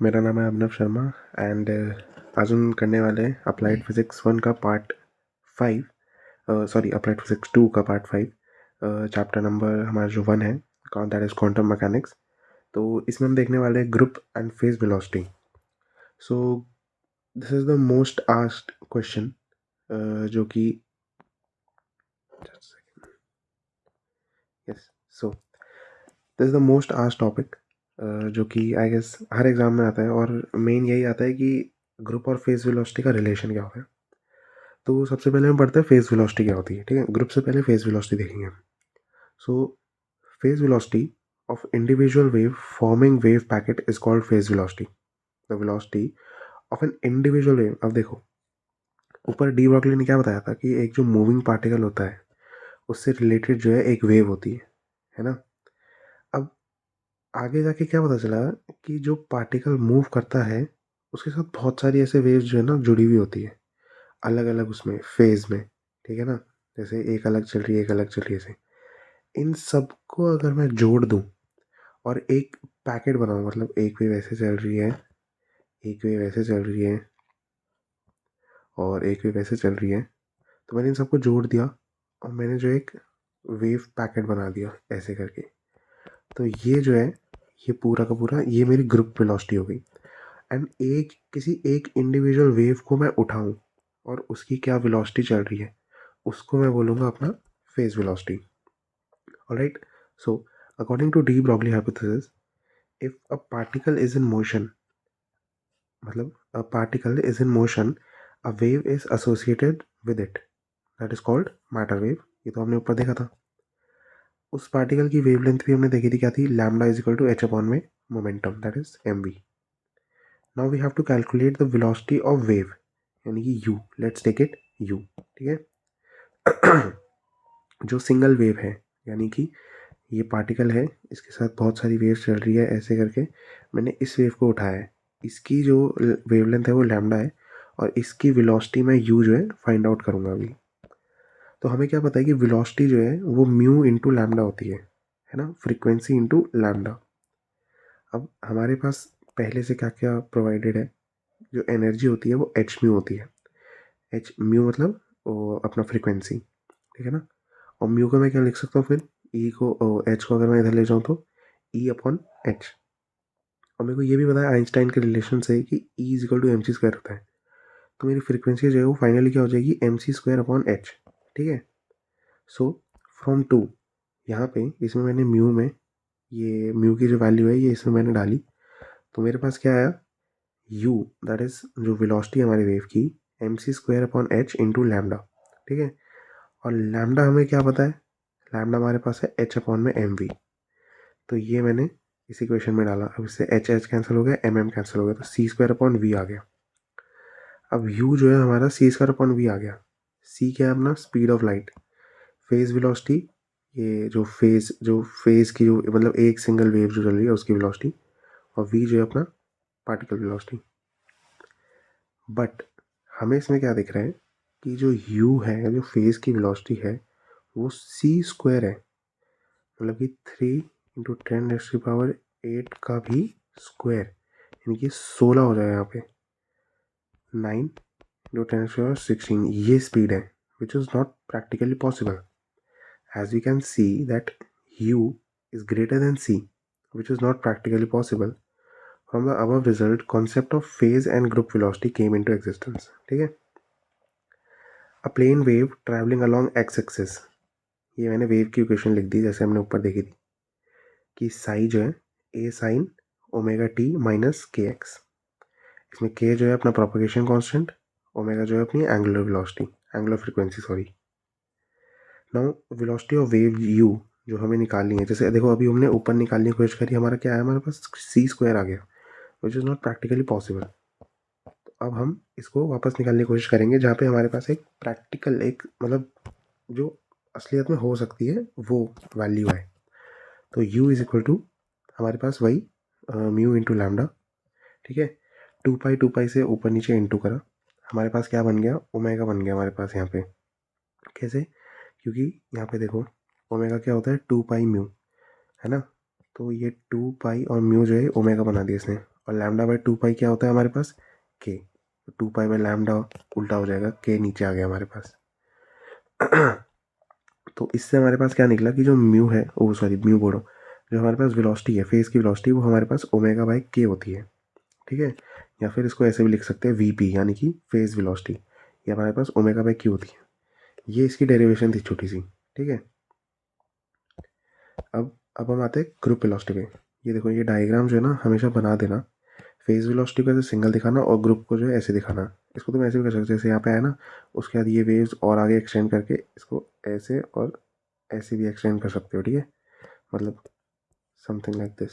मेरा नाम है अभिनव शर्मा एंड आज हम करने वाले हैं अप्लाइड फिजिक्स 1 का पार्ट 5 सॉरी अप्लाइड फिजिक्स 2 का पार्ट 5 चैप्टर नंबर हमारा जो 1 है दैट इज़ क्वांटम मैकेनिक्स। तो इसमें हम देखने वाले हैं group and phase velocity. So this is the most asked question जो कि yes so this is the most asked topic जो कि आई गेस हर एग्ज़ाम में आता है और मेन यही आता है कि ग्रुप और फेज वेलोसिटी का रिलेशन क्या होता है। तो सबसे पहले हम पढ़ते हैं फेज वेलोसिटी क्या होती है। ठीक है, ग्रुप से पहले फेज वेलोसिटी देखेंगे। So phase velocity of individual wave forming wave packet is called phase velocity. The velocity of an individual wave. अब देखो ऊपर डी ब्रॉगली ने क्या बताया था कि एक जो मूविंग पार्टिकल होता है उससे रिलेटेड जो है एक वेव होती है ना। अब आगे जाके क्या पता चला कि जो पार्टिकल मूव करता है उसके साथ बहुत सारी ऐसे वेव्स जो है ना जुड़ी हुई होती है अलग अलग उसमें फेज में। ठीक है ना, जैसे एक अलग चल रही है एक अलग चल रही है ऐसे। इन सबको अगर मैं जोड़ दूं और एक पैकेट बनाऊं, मतलब एक वेव ऐसे चल रही है, एक वेव ऐसे चल रही है और एक वेव ऐसे चल रही है, तो मैंने इन सबको जोड़ दिया और मैंने जो एक वेव पैकेट बना दिया ऐसे करके। तो ये जो है ये पूरा का पूरा ये मेरी ग्रुप वेलोसिटी हो गई। एंड किसी एक इंडिविजुअल वेव को मैं उठाऊं और उसकी क्या वेलोसिटी चल रही है उसको मैं बोलूँगा अपना phase velocity. Alright, so according to de Broglie hypothesis, if a particle is in motion, मतलब a particle is in motion, a wave is associated with it, that is called matter wave। ये तो हमने ऊपर देखा था। उस particle की wavelength भी हमने देखी थी, क्या थी, lambda is equal to H upon में momentum, that is M V. Now we have to calculate the velocity of wave, यानी कि U, let's take it U. ठीक है जो सिंगल वेव है, यानी कि ये पार्टिकल है, इसके साथ बहुत सारी वेव्स चल रही है ऐसे करके, मैंने इस वेव को उठाया है, इसकी जो वेवलेंथ है वो लैम्डा है और इसकी वेलोसिटी मैं यू जो है फाइंड आउट करूँगा अभी। तो हमें क्या पता है कि वेलोसिटी जो है वो म्यू इंटू लैम्डा होती है ना, फ्रीक्वेंसी इंटू लैम्डा। अब हमारे पास पहले से क्या क्या प्रोवाइडेड है, जो एनर्जी होती है वो एच म्यू होती है। एच म्यू मतलब वो अपना फ्रीक्वेंसी, ठीक है ना। और म्यू को मैं क्या लिख सकता हूँ फिर, ई को एच को अगर मैं इधर ले जाऊँ तो ई अपॉन एच। और मेरे को ये भी पता है आइंस्टाइन के रिलेशन से कि E is equal to M C square होता है। तो मेरी फ्रीक्वेंसी जो है वो फाइनली क्या हो जाएगी, M C square upon H. ठीक है, सो फ्रॉम टू, यहाँ पे इसमें मैंने म्यू में ये म्यू की जो वैल्यू है ये इसमें मैंने डाली, तो मेरे पास क्या आया, यू दैट इज जो वेलोसिटी हमारी वेव की, M C square upon H into lambda. ठीक है, और लैम्डा हमें क्या पता है, लैम्डा हमारे पास है एच अपॉन में एम वी। तो ये मैंने इस इक्वेशन में डाला, अब इससे एच एच कैंसिल हो गया, एम एम कैंसिल हो गया, तो सी स्क्वायर अपॉन वी आ गया। अब u जो है हमारा सी स्क्वायर अपॉन वी आ गया। c क्या है अपना, speed of light. Phase velocity, ये जो फेज की जो मतलब एक सिंगल वेव जो चल रही है उसकी वेलोसिटी, और v जो है अपना पार्टिकल वेलोसिटी। बट हमें इसमें क्या दिख रहा है कि जो u है, जो फेज की वेलोसिटी है, वो c स्क्वायर है, मतलब कि 3 × 10⁻⁸ का भी स्क्वायर, यानी कि 16 हो जाएगा यहाँ पे, 9 × 10⁻16 ये स्पीड है, which is not practically possible. As we can see that u is greater than c, which is not practically possible. From the above result, concept of phase and group velocity came into existence. ठीक है, a plane wave traveling along x axis, ये मैंने wave की equation लिख दी जैसे हमने ऊपर देखी थी कि साई जो है a sine omega T minus के एक्स। इसमें k जो है अपना प्रोपगेशन कांस्टेंट, ओमेगा जो है अपनी angular velocity, angular frequency sorry. Now velocity of wave u जो हमें निकालनी है, जैसे देखो अभी हमने ऊपर निकालने की कोशिश करी, हमारा क्या आया, हमारे पास सी स्क्वायर आ गया, विच इज़ नॉट प्रैक्टिकली पॉसिबल। तो अब हम इसको वापस निकालने की कोशिश करेंगे जहाँ पे हमारे पास एक प्रैक्टिकल, एक मतलब जो असलियत में हो सकती है वो वैल्यू है। तो u इज इक्वल टू हमारे पास वही म्यू इंटू लैम्डा। ठीक है, 2 पाई से ऊपर नीचे इंटू करा, हमारे पास क्या बन गया, ओमेगा बन गया हमारे पास यहाँ पे। कैसे, क्योंकि यहाँ पे देखो ओमेगा क्या होता है, 2 पाई म्यू, है ना। तो ये 2 पाई और म्यू जो है ओमेगा बना दिया इसने, और लैम्डा बाई 2 पाई क्या होता है हमारे पास, के। 2 पाई में लैम्डा उल्टा हो जाएगा, के नीचे आ गया हमारे पास। तो इससे हमारे पास क्या निकला कि जो म्यू है, ओ सॉरी म्यू बोलो, जो हमारे पास वेलोसिटी है, फेस की वेलोसिटी, वो हमारे पास ओमेगा बाई के होती है, ठीक है। या फिर इसको ऐसे भी लिख सकते हैं वीपी, यानी कि फेज वेलोसिटी, ये हमारे पास ओमेगा बाई क्यू होती है। ये इसकी डेरिवेशन थी छोटी सी, ठीक है। अब हम आते हैं ग्रुप वेलोसिटी पे। ये देखो, ये डायग्राम जो है ना हमेशा बना देना, फेज वेलोसिटी को ऐसे सिंगल दिखाना और ग्रुप को जो है ऐसे दिखाना। इसको तुम ऐसे भी कर सकते हो, जैसे यहाँ पे आया ना, उसके बाद ये वेव्स और आगे एक्सटेंड करके इसको ऐसे और ऐसे भी एक्सटेंड कर सकते हो, ठीक है। मतलब समथिंग लाइक दिस,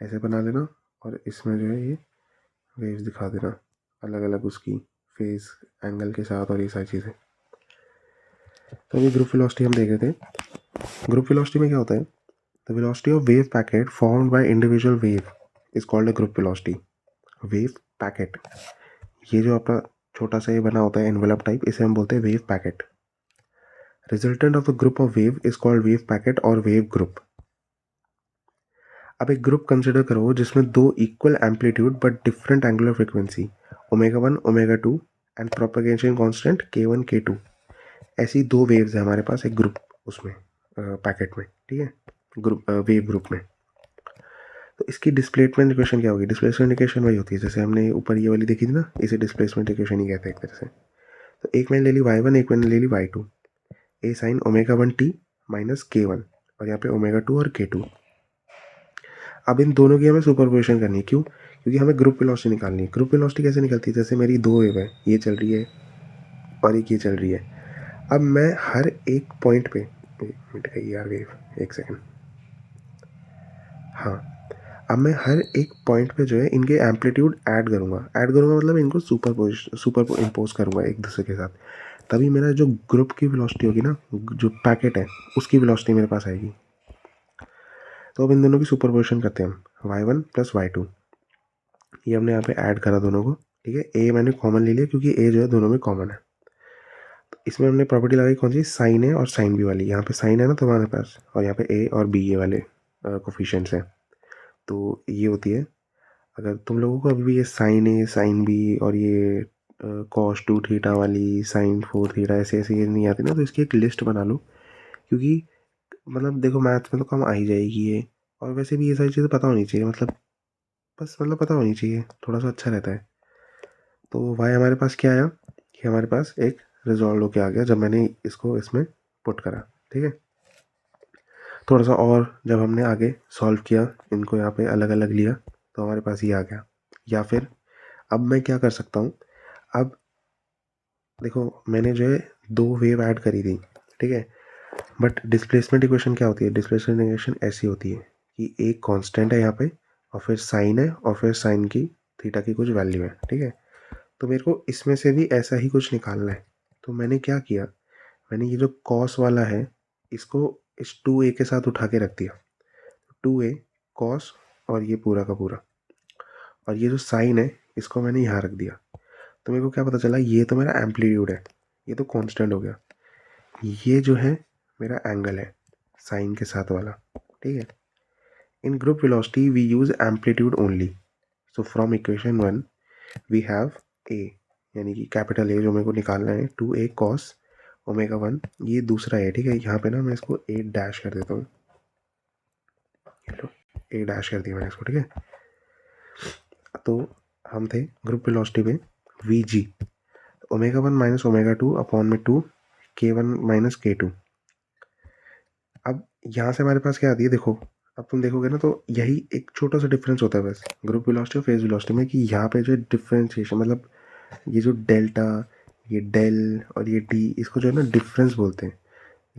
ऐसे बना लेना और इसमें जो है ये वेव्स दिखा देना अलग अलग उसकी फेस एंगल के साथ और ये सारी चीज़ें। तो अभी ग्रुप वेलोसिटी हम देख रहे थे। ग्रुप वेलोसिटी में क्या होता है, the velocity of wave packet formed by individual wave is called a group velocity. Wave packet, ये जो आपका छोटा सा ये बना होता है एनवेलप टाइप, इसे हम बोलते हैं wave packet. Resultant of the group of wave is called wave packet और वेव ग्रुप। अब एक ग्रुप कंसिडर करो जिसमें दो equal amplitude but different angular frequency, omega 1 omega 2 and propagation constant k1 k2, ऐसी दो वेव्स है हमारे पास एक ग्रुप, उसमें पैकेट में, ठीक है, ग्रुप वेव ग्रुप में। तो इसकी डिस्प्लेसमेंट इक्वेशन क्या होगी, डिस्प्लेसमेंट इक्वेशन वही होती है जैसे हमने ऊपर ये वाली देखी थी ना, इसे डिस्प्लेसमेंट इक्वेशन ही कहते हैं एक तरह से। तो एक मैंने ले ली y1, एक मैंने ले ली y2, a sine omega 1t minus k1, और यहाँ पे ओमेगा 2 और k2। अब इन दोनों की हमें सुपरपोजिशन करनी है, क्यों, क्योंकि हमें ग्रुप वेलोसिटी निकालनी है। ग्रुप वेलोसिटी कैसे निकलती है, जैसे मेरी दो वेव है, ये चल रही है और एक ये चल रही है। अब मैं हर एक पॉइंट पे, मिट गई यार वेव, एक सेकंड, हाँ, अब मैं हर एक पॉइंट पे जो है इनके एम्पलीट्यूड ऐड करूँगा मतलब इनको सुपर इम्पोज करूँगा एक दूसरे के साथ, तभी मेरा जो ग्रुप की वेलोसिटी होगी ना, जो पैकेट है उसकी वेलोसिटी मेरे पास आएगी। तो अब इन दोनों की सुपरपोजिशन करते हैं हम, y1 प्लस y2, ये हमने यहाँ पे ऐड करा दोनों को, ठीक है। ए मैंने कॉमन ले लिया क्योंकि ए जो है दोनों में कॉमन है। तो इसमें हमने प्रॉपर्टी लगाई कौन सी, साइन ए और साइन बी वाली। यहाँ पे साइन है ना तुम्हारे पास, और यहाँ पे ए और बी ये वाले कोफिशिएंट्स हैं। तो ये होती है, अगर तुम लोगों को अभी भी ये साइन ए साइन बी और ये कॉस 2 थीटा वाली, साइन 4 थीटा, ऐसे ऐसे ये नहीं आती ना, तो इसकी एक लिस्ट बना लो, क्योंकि मतलब देखो मैथ्स में तो कम आ ही जाएगी ये, और वैसे भी ये सारी चीज़ें पता होनी चाहिए, मतलब बस मतलब पता होनी चाहिए, थोड़ा सा अच्छा रहता है। तो वाई हमारे पास क्या आया कि हमारे पास एक रिजॉल्व होके आ गया जब मैंने इसको इसमें पुट करा, ठीक है। थोड़ा सा और जब हमने आगे सॉल्व किया, इनको यहाँ पे अलग अलग लिया, तो हमारे पास ये आ गया। या फिर अब मैं क्या कर सकता हूँ, अब देखो मैंने जो है दो वेव ऐड करी थी, ठीक है, बट डिस्प्लेसमेंट इक्वेशन क्या होती है, डिस्प्लेसमेंट इक्वेशन ऐसी होती है कि एक कांस्टेंट है यहाँ पे और फिर साइन है और फिर साइन की थीटा की कुछ वैल्यू है, ठीक है। तो मेरे को इसमें से भी ऐसा ही कुछ निकालना है। तो मैंने क्या किया, मैंने ये जो कॉस वाला है इसको इस 2a के साथ उठा के रख दिया, 2a कॉस, और ये पूरा का पूरा, और ये जो साइन है इसको मैंने यहाँ रख दिया। तो मेरे को क्या पता चला, ये तो मेरा एम्पलीट्यूड है, ये तो कांस्टेंट हो गया, ये जो है मेरा एंगल है साइन के साथ वाला, ठीक है। In group velocity we use amplitude only, so from equation 1 we have A, यानी कि कैपिटल ए जो मेरे को निकालना है, 2a कॉस ओमेगा 1, ये दूसरा है, ठीक है। यहाँ पे ना मैं इसको ए डैश कर देता हूँ, लो ए डैश कर दिया मैंने इसको, ठीक है। तो हम थे ग्रुप वेलोसिटी में we ji, omega 1 minus omega 2 upon में 2 k1 माइनस k2। अब यहाँ से हमारे पास क्या आती है, देखो अब तुम देखोगे ना, तो यही एक छोटा सा डिफरेंस होता है बस ग्रुप वेलोसिटी और फेज वेलोसिटी में, कि यहाँ पे जो डिफ्रेंशिएशन, मतलब ये जो डेल्टा, ये डेल और ये डी, इसको जो है ना डिफरेंस बोलते हैं,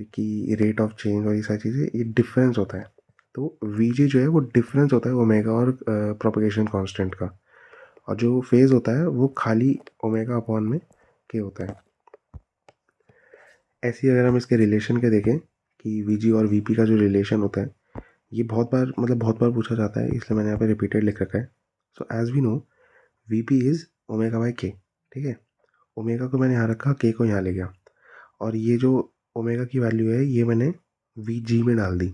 कि रेट ऑफ चेंज और ये सारी चीज़ें, ये डिफरेंस होता है। तो वी जी जो है वो डिफरेंस होता है ओमेगा और प्रोपगेशन कांस्टेंट का, और जो फेज होता है वो खाली ओमेगा अपॉन में के होता है। ऐसे ही अगर हम इसके रिलेशन के देखें कि वी जी और वी पी का जो रिलेशन होता है, ये बहुत बार पूछा जाता है, इसलिए मैंने यहाँ पे रिपीटेड लिख रखा है। So as we know V P is omega by K, ठीक है। ओमेगा को मैंने यहाँ रखा, के को यहाँ ले गया, और ये जो ओमेगा की वैल्यू है ये मैंने वी जी में डाल दी,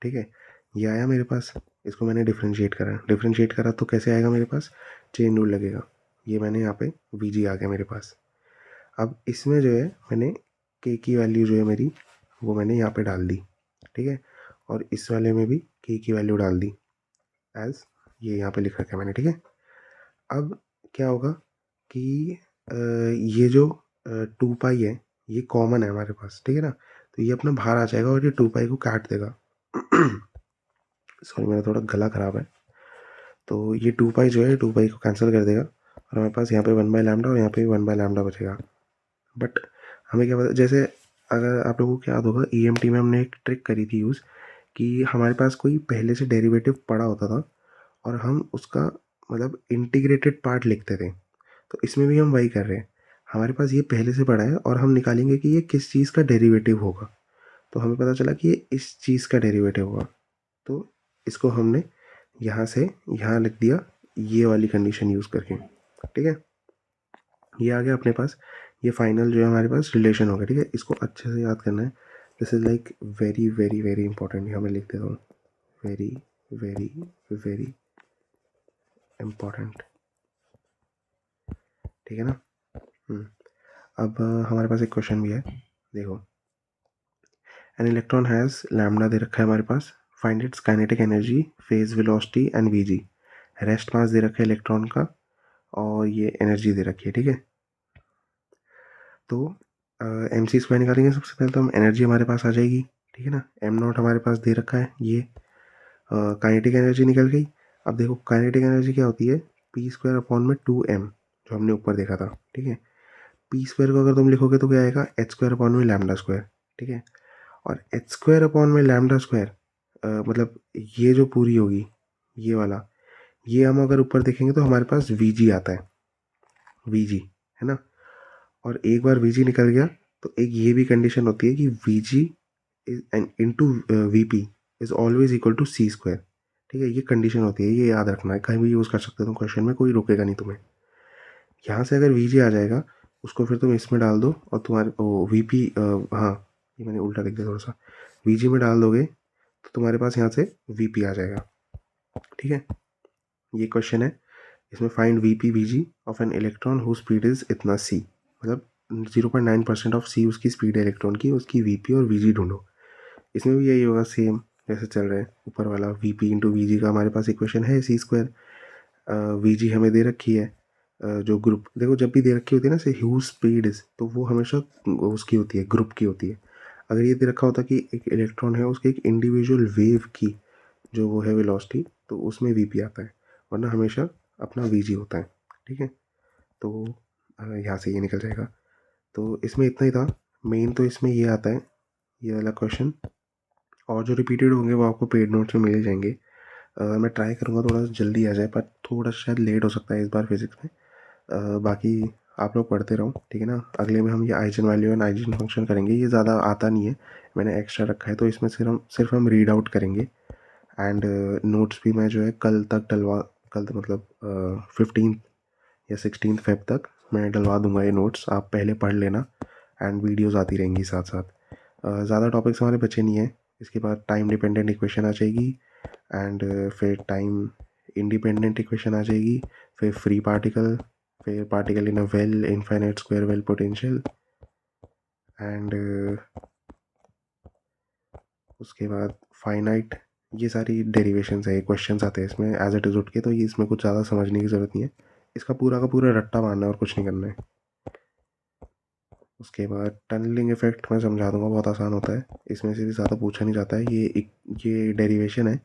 ठीक है। ये आया मेरे पास, इसको मैंने डिफरेंशिएट करा तो कैसे आएगा मेरे पास, चेन रूल लगेगा। ये मैंने यहाँ पे वी आ गया मेरे पास। अब इसमें जो है मैंने के की वैल्यू जो है मेरी वो मैंने यहाँ पे डाल दी, ठीक है, और इस वाले में भी के की वैल्यू डाल दी एज ये यहाँ पे लिख रखा है मैंने, ठीक है। अब क्या होगा कि ये जो 2 पाई है ये कॉमन है हमारे पास, ठीक है ना, तो ये अपना बाहर आ जाएगा और ये 2 पाई को काट देगा। सॉरी मेरा थोड़ा गला ख़राब है। तो ये 2 पाई जो है 2 पाई को कैंसिल कर देगा और हमारे पास यहाँ पे 1/λ और यहाँ पे भी 1/λ बचेगा। बट हमें क्या पता, जैसे अगर आप लोगों को याद होगा EMT में हमने एक ट्रिक करी थी यूज़ कि हमारे पास कोई पहले से डेरिवेटिव पड़ा होता था और हम उसका मतलब इंटीग्रेटेड पार्ट लिखते थे। तो इसमें भी हम वही कर रहे हैं, हमारे पास ये पहले से पड़ा है और हम निकालेंगे कि ये किस चीज़ का डेरिवेटिव होगा। तो हमें पता चला कि ये इस चीज़ का डेरिवेटिव होगा, तो इसको हमने यहाँ से यहाँ लिख दिया ये वाली कंडीशन यूज़ करके, ठीक है। ये आ गया अपने पास, ये फाइनल जो है हमारे पास रिलेशन हो गया, ठीक है। इसको अच्छे से याद करना है, this is like very very very important. यहाँ मैं लिख देता हूँ वेरी वेरी वेरी इम्पॉर्टेंट, ठीक है ना। अब हमारे पास एक क्वेश्चन भी है, देखो एन इलेक्ट्रॉन हैज़ लैम्डा दे रखा है हमारे पास, find its kinetic energy, phase velocity and VG. Rest mass दे रखा है इलेक्ट्रॉन का और ये एनर्जी दे रखी है, ठीक है। तो mc² निकालेंगे, सबसे पहले तो हम एनर्जी हमारे पास आ जाएगी, ठीक है ना। m0 हमारे पास दे रखा है, ये काइनेटिक एनर्जी निकल गई। अब देखो काइनेटिक एनर्जी क्या होती है, p²/2m, जो हमने ऊपर देखा था, ठीक है। p² को अगर तुम लिखोगे तो क्या आएगा, h²/λ², ठीक है। और h²/λ² मतलब ये जो पूरी होगी ये वाला, ये हम अगर ऊपर देखेंगे तो हमारे पास vg आता है, vg है ना। और एक बार vg निकल गया तो एक ये भी कंडीशन होती है कि vg into vp is always equal to c², ठीक है। ये कंडीशन होती है, ये याद रखना है, कहीं भी यूज़ कर सकते हो तुम क्वेश्चन में, कोई रोकेगा नहीं तुम्हें। यहाँ से अगर vg आ जाएगा उसको फिर तुम इसमें डाल दो और तुम्हारे vp, हाँ ये मैंने उल्टा लिख दिया थोड़ा सा, vg में डाल दोगे तो तुम्हारे पास यहाँ से vp आ जाएगा, ठीक है। ये क्वेश्चन है, इसमें find vp vg of an electron who speed is इतना c, मतलब 0.9% ऑफ c उसकी स्पीड है इलेक्ट्रॉन की, उसकी vp और vg ढूंढो। इसमें भी यही होगा सेम जैसे चल रहा है ऊपर वाला, vp इंटू vg का हमारे पास इक्वेशन है c², vg हमें दे रखी है, जो ग्रुप देखो जब भी दे रखी होती है ना से ह्यू स्पीड इज, तो वो हमेशा उसकी होती है, ग्रुप की होती है। अगर ये दे रखा होता कि एक इलेक्ट्रॉन है उसके एक इंडिविजुअल वेव की जो वो है वेलोसिटी, तो उसमें vp आता है, वरना हमेशा अपना vg होता है, ठीक है। तो यहाँ से ये निकल जाएगा। तो इसमें इतना ही था मेन, तो इसमें ये आता है ये वाला क्वेश्चन, और जो रिपीटेड होंगे वो आपको पेड नोट्स में मिल ही जाएंगे। मैं ट्राई करूँगा थोड़ा सा जल्दी आ जाए, पर थोड़ा शायद लेट हो सकता है इस बार फिजिक्स में। बाकी आप लोग पढ़ते रहो, ठीक है ना। अगले में हम ये eigen value and eigen function करेंगे, ये ज़्यादा आता नहीं है, मैंने एक्स्ट्रा रखा है, तो इसमें सिर्फ हम रीड आउट करेंगे। एंड नोट्स भी मैं जो है कल तो मतलब 15 या 16 फेब तक मैं डलवा दूंगा ये नोट्स, आप पहले पढ़ लेना एंड वीडियोस आती रहेंगी साथ साथ। ज़्यादा टॉपिक्स हमारे बचे नहीं हैं, इसके बाद टाइम डिपेंडेंट इक्वेशन आ जाएगी एंड फिर टाइम इंडिपेंडेंट इक्वेशन आ जाएगी, फिर फ्री पार्टिकल, फिर particle in a well, infinite square well potential, and उसके बाद फाइनाइट। ये सारी डेरिवेशंस है, क्वेश्चंस आते हैं इसमें एज इट इज़ उठ के, तो ये इसमें कुछ ज़्यादा समझने की ज़रूरत नहीं है, इसका पूरा का पूरा रट्टा मारना है और कुछ नहीं करना है। उसके बाद टनलिंग इफेक्ट मैं समझा दूंगा, बहुत आसान होता है, इसमें से भी ज़्यादा पूछा नहीं जाता है, ये डेरिवेशन है,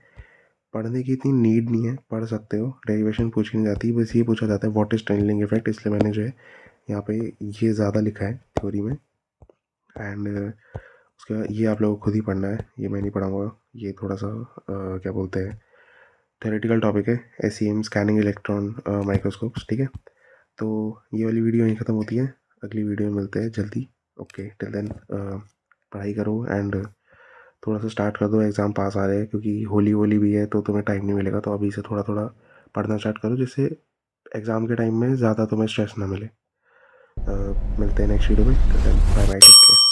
पढ़ने की इतनी नीड नहीं है, पढ़ सकते हो, डेरिवेशन पूछी नहीं जाती, बस ये पूछा जाता है व्हाट इज़ टनलिंग इफेक्ट, इसलिए मैंने जो है यहाँ पे ये ज़्यादा लिखा है थ्योरी में। एंड उसके बाद ये आप लोगों को खुद ही पढ़ना है, ये मैं नहीं पढ़ाऊँगा, ये थोड़ा सा क्या बोलते हैं थ्योरेटिकल टॉपिक है, SEM स्कैनिंग इलेक्ट्रॉन माइक्रोस्कोप्स, ठीक है। तो ये वाली वीडियो यहीं ख़त्म होती है, अगली वीडियो में मिलते हैं जल्दी। ओके टिल देन पढ़ाई करो एंड थोड़ा सा स्टार्ट कर दो, एग्ज़ाम पास आ रहे हैं, क्योंकि होली वोली भी है तो तुम्हें टाइम नहीं मिलेगा, तो अभी से थोड़ा थोड़ा पढ़ना स्टार्ट करो जिससे एग्ज़ाम के टाइम में ज़्यादा तुम्हें स्ट्रेस ना मिले। मिलते हैं नेक्स्ट वीडियो में, till then bye bye, take care.